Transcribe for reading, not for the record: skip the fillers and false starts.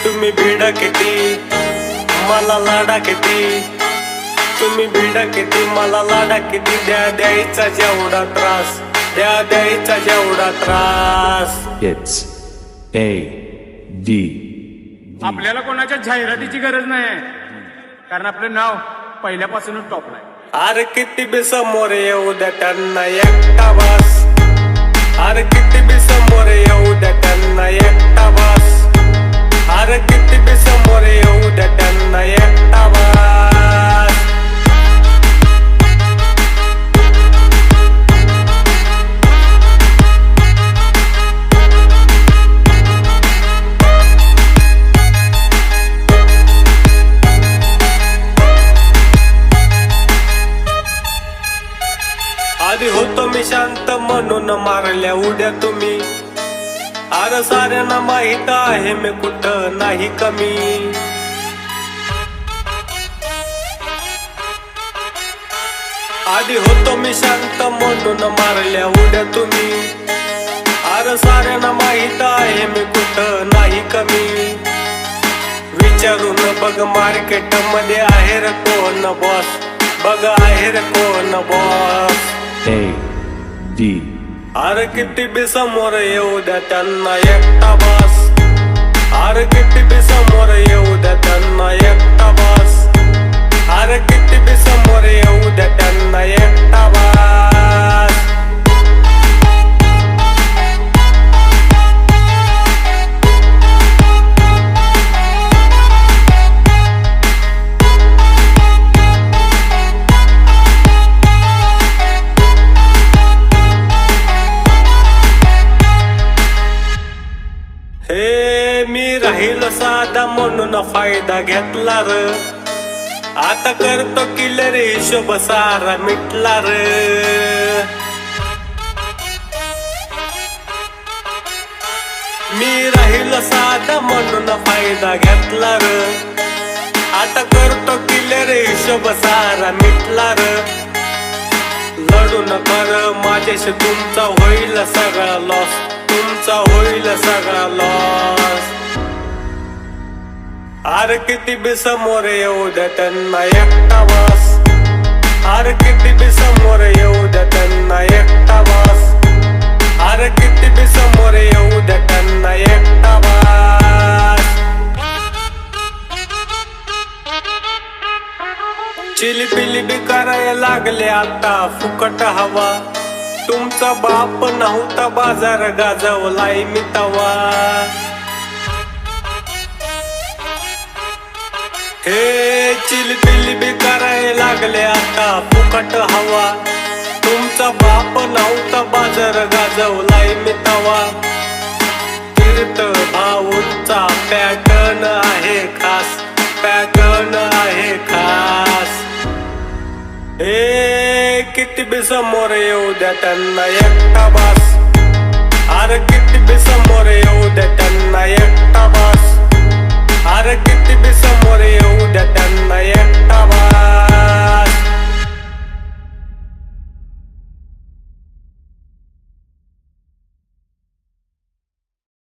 तुम्ही भिडा किती मला लाडा किती, तुम्ही भिडा किती मला लाडा किती, द्यायचा जेवढा त्रास, द्यायचा जेवढा त्रास. It's AD. आपल्याला कोणाच्या जाहिरातीची गरज नाही, कारण आपलं नाव पहिल्यापासूनच टॉपला आहे. अरे किती बी समोर येऊ द्या त्यांना एकटा बस, अरे किती बी समोर येऊ द्या त्यांना एकटा बस, अरे किती बी समोर येऊ द्या त्यांना एकटा बस. आधी होतो मी शांत म्हणून मारल्या उड्या तुम्ही, अरे साऱ्यांना माहित आहे मी कुठं नाही कमी. आधी होतो मी शांत म्हणून मारल्या उड्या तुम्ही, अरे साऱ्यांना माहित आहे मी कुठं नाही कमी. विचारून बघ मार्केट मध्ये आहे रे कोण बॉस, बघ आहे रे कोण बॉस. AD. अरे किती बी समोर येऊ द्या त्यांना एकटा बस, अरे किती बी समोर येऊ द्या त्यांना एकटा बस, अरे किती बी समोर येऊ द्या त्यांना एकटा बस. हे मी राहिलो साधा म्हणून फायदा घेतला र, आता करतो किल्लर हिशोब सारा मिटला र. मी राहिलो साधा म्हणून फायदा घेतला र, आता करतो किल्लर हिशोब सारा मिटला र. लढू नका र माझ्याशी तुमचा होईल सगळा लॉस, तुमचा होईल सगळा लॉस. अरे किती बी समोर येऊ द्या त्यांना एकटा बस, अरे किती बी समोर येऊ द्या त्यांना एकटा बस, अरे किती बी समोर येऊ द्या त्यांना एकटा बस. चिलीपिली बी करायला लागले आता फुकट हवा, तुमचा बाप नव्हता बाजार गाजवलाय मी तवा. हे चिलबिली बी करायला लागले आता फुकट हवा, तुमचा बाप नव्हता बाजार गाजवलाय मी तवा. तीर्थ भाऊंचा पॅटर्न आहे खास, पॅटर्न आहे खास. हे किती बी समोर येऊ द्या त्यांना एकटा बस, अरे किती बी समोर येऊ द्या त्यांना एकटा बस, अरे किती बी समोर येऊ द्या.